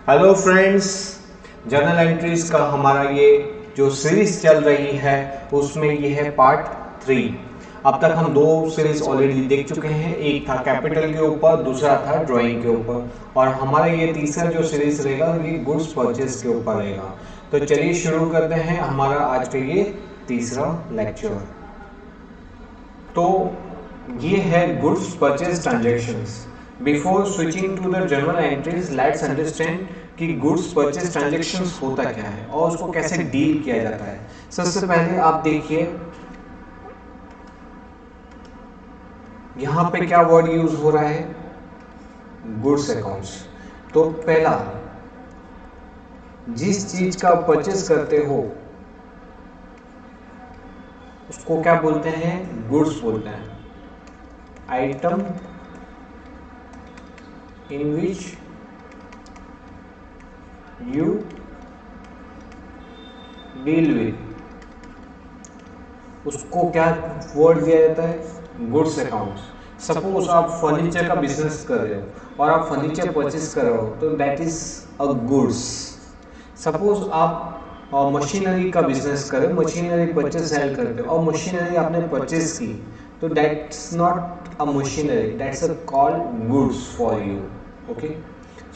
Hello friends, journal entries का हमारा ये जो सीरीज चल रही है उसमें ये है पार्ट 3। अब तक हम 2 सीरीज ऑलरेडी देख चुके हैं, एक था कैपिटल के ऊपर, दूसरा था ड्राइंग के ऊपर, और हमारा ये तीसरा जो सीरीज रहेगा ये गुड्स परचेज के ऊपर रहेगा। तो चलिए शुरू करते हैं हमारा आज का ये तीसरा लेक्चर। तो ये है goods purchase transactions. Before switching to the journal entries, let's understand कि गुड्स परचेज ट्रांजैक्शंस होता क्या है और उसको कैसे डील किया जाता है। सबसे पहले आप देखिए यहां पे क्या वर्ड यूज हो रहा है, गुड्स अकाउंट्स। तो पहला, जिस चीज का परचेज करते हो उसको क्या बोलते हैं, गुड्स बोलते हैं। Item in which you deal with, उसको क्या वर्ड दिया जाता है, गुड्स अकाउंट्स। सपोज आप फर्नीचर का बिजनेस कर रहे हो और आप फर्नीचर परचेज कर रहे हो तो that is a goods. Suppose आप मशीनरी का बिजनेस कर रहे हो, मशीनरी परचेज सेल करते हो और मशीनरी आपने परचेज की तो that's not a machinery, that's a called goods for you. Okay,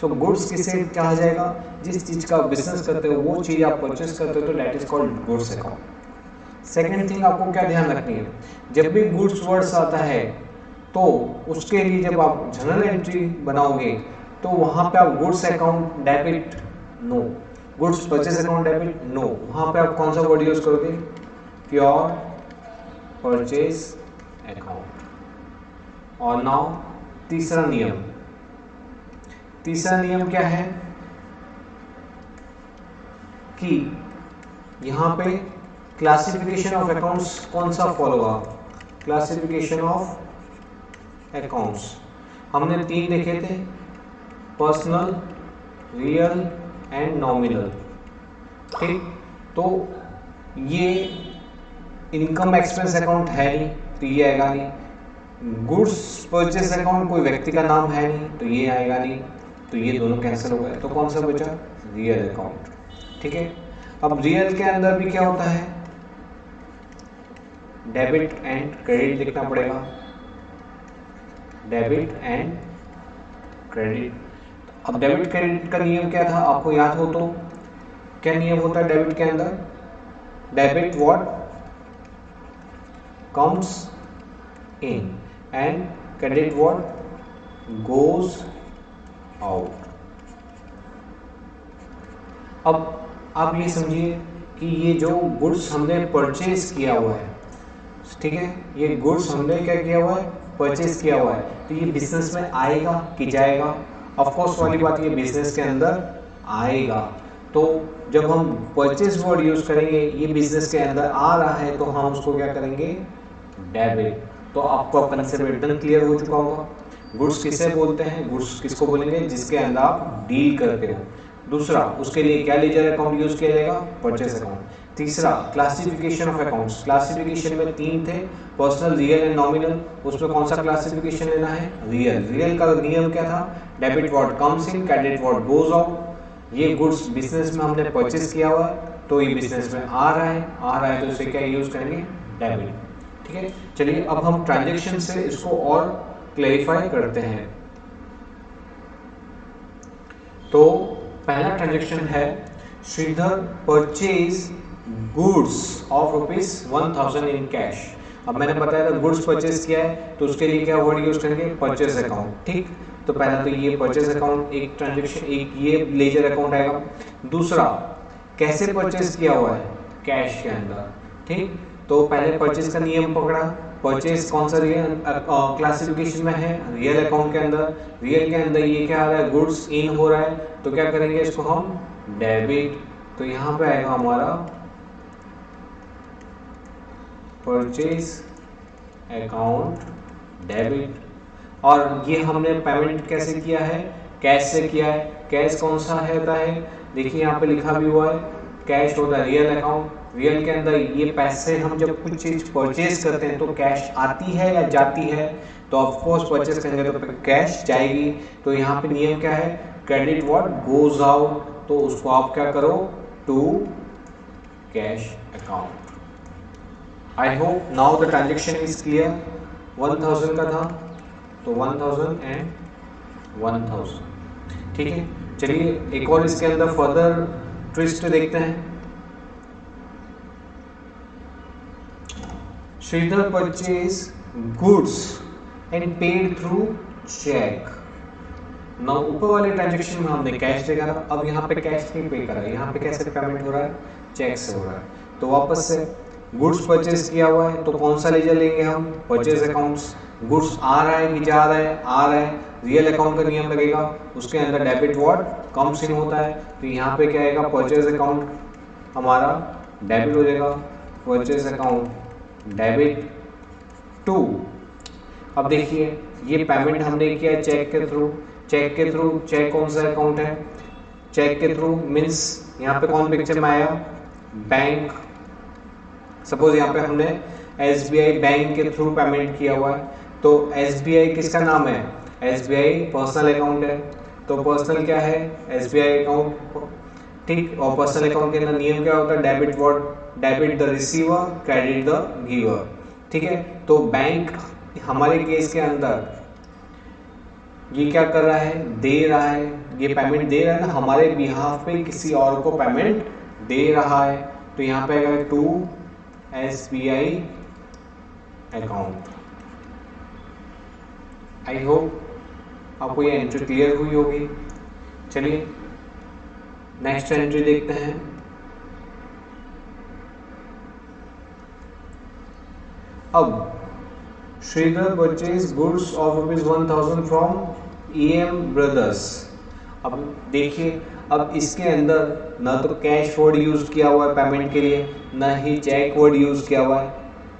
so goods किसे कहा जाएगा, जिस चीज का बिजनेस करते हो वो चीज आप परचेज करते हो तो that is called goods account. Second thing आपको क्या ध्यान रखनी है, जब भी गुड्स वर्ड्स आता है तो उसके लिए जब आप जर्नल एंट्री बनाओगे तो वहां पे आप goods account debit no, goods purchase account debit no, वहां पे आप कौन सा वर्ड यूज करोगे, प्योर परचेज अकाउंट। और नाउ तीसरा नियम, तीसरा नियम क्या है कि यहां पे क्लासिफिकेशन ऑफ अकाउंट्स कौन सा फॉलो हुआ, क्लासिफिकेशन ऑफ अकाउंट्स हमने 3 देखे थे, पर्सनल, रियल एंड नॉमिनल। ठीक, तो ये इनकम एक्सपेंस अकाउंट है नहीं तो ये आएगा नहीं, गुड्स परचेज अकाउंट कोई व्यक्ति का नाम है नहीं तो ये आएगा नहीं, तो ये दोनों कैंसिल हो गए। तो कौन सा बचा, रियल अकाउंट। ठीक है, अब रियल के अंदर भी क्या होता है, डेबिट एंड क्रेडिट लिखना पड़ेगा, डेबिट एंड क्रेडिट। अब डेबिट क्रेडिट का नियम क्या था आपको याद हो तो, क्या नियम होता है डेबिट के अंदर, debit what comes in and credit what goes out. अब आप ये समझिए कि ये जो गुड्स हमने परचेज किया हुआ है, ठीक है, ये गुड्स हमने क्या किया हुआ है, परचेज किया हुआ है, तो ये बिजनेस में आएगा कि जाएगा, ऑफ कोर्स वाली बात, ये बिजनेस के अंदर आएगा। तो जब हम परचेज वर्ड यूज करेंगे, ये बिजनेस के अंदर आ रहा है तो हम उसको क्या करेंगे, डेबिट। तो आपको कंसेप्ट एकदम क्लियर हो चुका होगा, गुड्स किसे बोलते हैं, गुड्स किसको बोलेंगे, जिसके अंदर आप डील करते हो। दूसरा, उसके लिए क्या लेजर अकाउंट यूज किया जाएगा, परचेज अकाउंट। तीसरा, क्लासिफिकेशन ऑफ अकाउंट्स, क्लासिफिकेशन में 3 थे, पर्सनल, रियल एंड नॉमिनल। उसमें कौन सा क्लासिफिकेशन लेना है, रियल। रियल का नियम क्या था, debit what comes in, credit what goes out. ये गुड्स बिजनेस में हमने परचेज किया हुआ तो ये बिजनेस में आ रहा है तो इसे क्या यूज करेंगे, डेबिट। ठीक है, चलिए अब हम ट्रांजैक्शन से इसको और क्लैरिफाई करते हैं। तो पहला ट्रांजैक्शन है, Shridhar purchase goods of ₹1000 in cash. अब मैंने बताया था गुड्स परचेज किया है तो उसके लिए क्या वर्ड यूज करेंगे, परचेज अकाउंट। ठीक, तो पहला तो ये परचेज अकाउंट एक ट्रांजैक्शन, एक ये लेजर अकाउंट आएगा। दूसरा, कैसे परचेज किया हुआ है, कैश के अंदर। ठीक, तो पहले परचेज का नियम पकड़ा, परचेज कौन सा रियल क्लासिफिकेशन में है, रियल अकाउंट के अंदर। रियल के अंदर ये क्या आ रहा है, गुड्स इन हो रहा है तो क्या करेंगे, इसको हम डेबिट। तो यहां पे आएगा हमारा परचेज अकाउंट डेबिट। और ये हमने पेमेंट कैसे किया है, कैश से किया है। कैश कौन सा होता है, देखिए यहाँ पे लिखा भी हुआ है, कैश होता है रियल अकाउंट। रियल के अंदर ये पैसे हम जब कुछ चीज परचेज करते हैं तो कैश आती है या जाती है, तो ऑफ कोर्स परचेज करेंगे तो कैश जाएगी। तो यहाँ पे नियम क्या है, क्रेडिट व्हाट गोज आउट, तो उसको आप क्या करो to cash account. I hope now the transaction is clear. 1000 का था तो 1000 एंड 1000, ठीक है। चलिए एक और इसके अंदर फर्दर ट्विस्ट देखते हैं। Shridhar purchase goods and paid through cheque. ना ऊपर वाले ट्रांजेक्शन में हमने कैश देखा था, अब यहाँ पे कैश नहीं पे करा, यहाँ पे कैसे पेमेंट हो रहा है, चेक से हो रहा है। तो वापस से गुड्स परचेज किया हुआ है तो कौन सा लेजर लेंगे हम, परचेज अकाउंट्स। गुड्स आ रहा है कि जा रहा है, आ रहा है, रियल अकाउंट का नियम लगेगा, उसके अंदर डेबिट व्हाट कम्स इन होता है, तो यहाँ पे क्या आएगा, परचेज अकाउंट हमारा डेबिट हो जाएगा, परचेज अकाउंट डेबिट टू। अब देखिए ये पेमेंट हमने किया चेक के थ्रू, चेक के थ्रू, चेक कौन सा अकाउंट है, चेक के थ्रू मीन्स यहाँ पे कौन पिक्चर में आया, बैंक। सपोज यहाँ पे हमने SBI बैंक के थ्रू पेमेंट किया हुआ है, तो SBI किसका नाम है, SBI पर्सनल अकाउंट है, तो पर्सनल क्या है, SBI अकाउंट, ठीक। और पर्सनल अकाउंट के अंदर नियम क्या होता है, debit what, debit the receiver, credit the giver, ठीक है। तो बैंक हमारे केस के अंदर ये क्या कर रहा है, दे रहा है, ये पेमेंट दे रहा है ना, हमारे बिहाफ पे किसी और को पेमेंट दे रहा है, तो यहाँ पे आएगा to SBI account. I hope आपको ये एंट्री क्लियर हुई होगी। चलिए नेक्स्ट एंट्री देखते हैं। अब Shridhar purchase goods of ₹1000 from EM brothers. अब देखिए अब इसके अंदर ना तो कैश वर्ड यूज किया हुआ है पेमेंट के लिए, ना ही चेक वर्ड यूज किया हुआ है,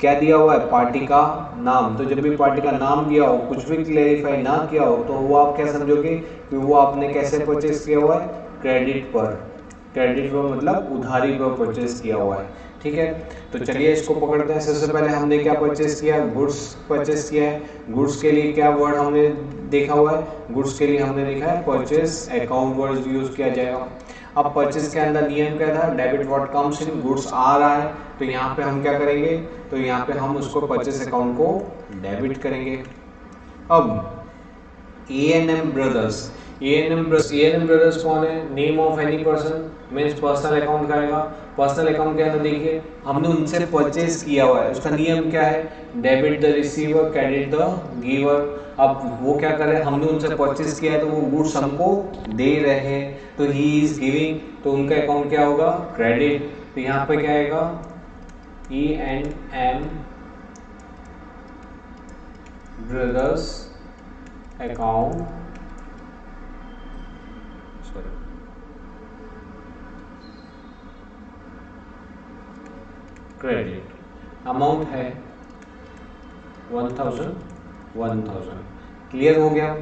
क्या दिया हुआ है, पार्टी का नाम। तो जब भी पार्टी का नाम दिया हो, कुछ भी क्लेरिफाई ना किया हो, तो वो आप क्या समझोगे कि वो आपने कैसे परचेज किया हुआ है, क्रेडिट पर, क्रेडिट पर मतलब उधारी पर परचेज किया हुआ है, ठीक है। तो चलिए इसको पकड़ते हैं। सबसे पहले हमने क्या परचेज किया, गुड्स परचेज किया है। गुड्स के लिए क्या वर्ड हमने देखा हुआ है, गुड्स के लिए हमने देखा है परचेज अकाउंट वर्ड यूज किया जाएगा। अब परचेज के अंदर नियम क्या था, debit what comes in, goods आ रहा है, तो यहाँ पे हम क्या करेंगे, तो यहाँ पे हम उसको परचेज अकाउंट को डेबिट करेंगे। अब A&M ब्रदर्स, A&M ब्रदर्स कौन है, name of any person means personal account का आएगा। पर्सनल अकाउंट के अंदर देखिए हमने उनसे परचेज किया हुआ है, उसका नियम क्या है, debit the receiver, credit the giver. अब वो क्या कर रहे हैं, हमने उनसे परचेज किया है तो वो गुड्स हमको दे रहे हैं, तो ही इज गिविंग, तो उनका अकाउंट क्या होगा, क्रेडिट। तो यहाँ पे क्या आएगा, E&M brothers account, credit. Amount है 1000। क्लियर हो गया।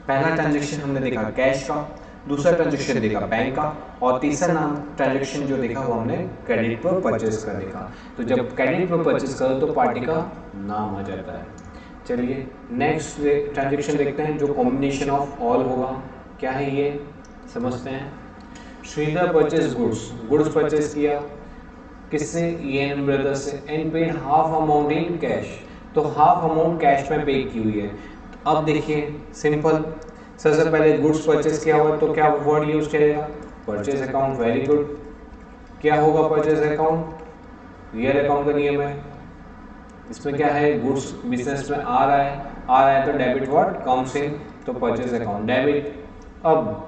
पहला ट्रांजेक्शन हमने देखा कैश का, दूसरा ट्रांजेक्शन देखा बैंक का, और तीसरा ट्रांजेक्शन जो देखा वो हमने क्रेडिट पर परचेज का देखा। तो जब क्रेडिट पर परचेज करो तो पार्टी का नाम आ जाता है। चलिए नेक्स्ट ट्रांजेक्शन देखते हैं जो कॉम्बिनेशन ऑफ ऑल होगा। क्या है ये समझते हैं। Shridhar purchase goods, goods purchase किया किससे, E&M ब्रदर्स से, and paid half amount in cash, तो हाफ अमाउंट कैश में पे की हुई है। अब देखिए सिंपल, सबसे पहले गुड्स परचेज किया हुआ तो क्या वर्ड यूज करेगा, परचेज अकाउंट। Very good. क्या होगा परचेज अकाउंट, रियल अकाउंट का नियम है। इसमें क्या है, गुड्स बिजनेस में आ रहा है तो डेबिट व्हाट कम्स इन, तो परचेज अकाउंट डेबिट। अब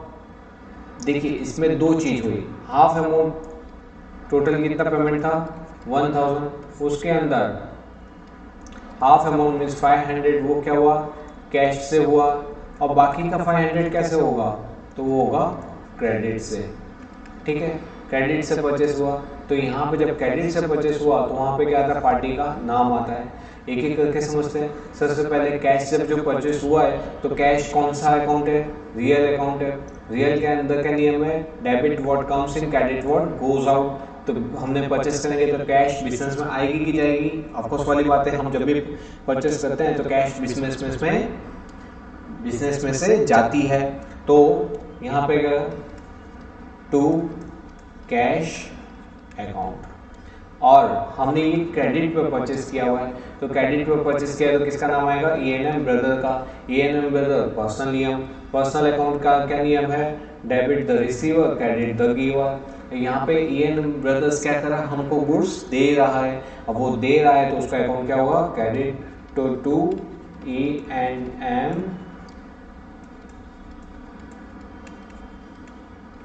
देखिए इसमें दो चीज हुई, हाफ अमाउंट, टोटल कितना पेमेंट था 1000, उसके अंदर हाफ अमाउंट मीन्स 500, वो क्या हुआ कैश से हुआ, और बाकी का 500 कैसे होगा, तो वो होगा क्रेडिट से, ठीक है। क्रेडिट से परचेस हुआ, तो यहाँ पे जब क्रेडिट से परचेस हुआ तो वहाँ पे क्या आता है, पार्टी का नाम आता है। एक एक करके समझते हैं। सबसे पहले कैश जब जो परचेस हुआ है तो कैश कौन सा अकाउंट है, रियल अकाउंट है। रियल के अंदर का नियम है debit what comes in, credit what goes out. तो हमने परचेस करेंगे तो कैश बिजनेस में आएगी कि जाएगी, ऑफकोर्स वाली बात है। हम जब भी परचेस करते हैं तो कैश बिजनेस में से जाती है। तो यहाँ पे क्या टू कैश अकाउंट, और हमने ये क्रेडिट पे परचेस किया हुआ है, तो क्रेडिट पे परचेस किया तो किसका नाम आएगा, E&M ब्रदर का। E&M ब्रदर पर्सनल नियम, पर्सनल अकाउंट का क्या नियम है, debit the receiver credit the giver. यहाँ पे E&M ब्रदर्स क्या कर रहा है, हमको गुड्स दे रहा है, अब वो दे रहा है तो उसका अकाउंट क्या होगा, credit to E&M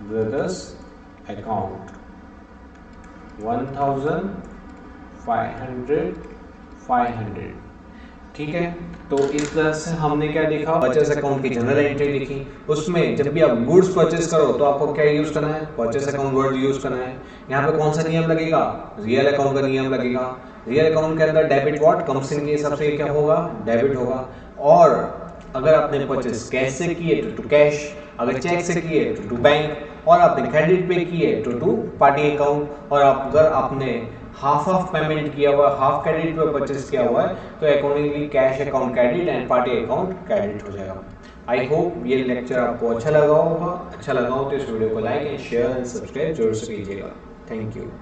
brothers account 1500 ठीक है। तो इस तरह से हमने क्या देखा, परचेस अकाउंट की जनरल एंट्री लिखी। उसमें जब भी आप गुड्स परचेस करो तो आपको क्या यूज करना है, परचेस अकाउंट वर्ड यूज करना है। यहाँ पे कौन सा नियम लगेगा, रियल अकाउंट का नियम लगेगा। रियल अकाउंट के अंदर डेबिट व्हाट, कंपनी के हिसाब से क्या होगा, डेबिट होगा। और अगर आपने परचेस कैश से किए तो टू कैश, अगर चेक से किए तो टू बैंक, और आपने क्रेडिट पे किए तो टू पार्टी अकाउंट, और अगर आपने हाफ ऑफ पेमेंट किया हुआ, हाफ क्रेडिट पे परचेस किया हुआ है तो accordingly cash account credit and party account credit हो जाएगा। आई होप ये लेक्चर आपको अच्छा लगा होगा। अच्छा लगा हो तो इस वीडियो को like and share and subscribe जरूर से कीजिएगा। Thank you.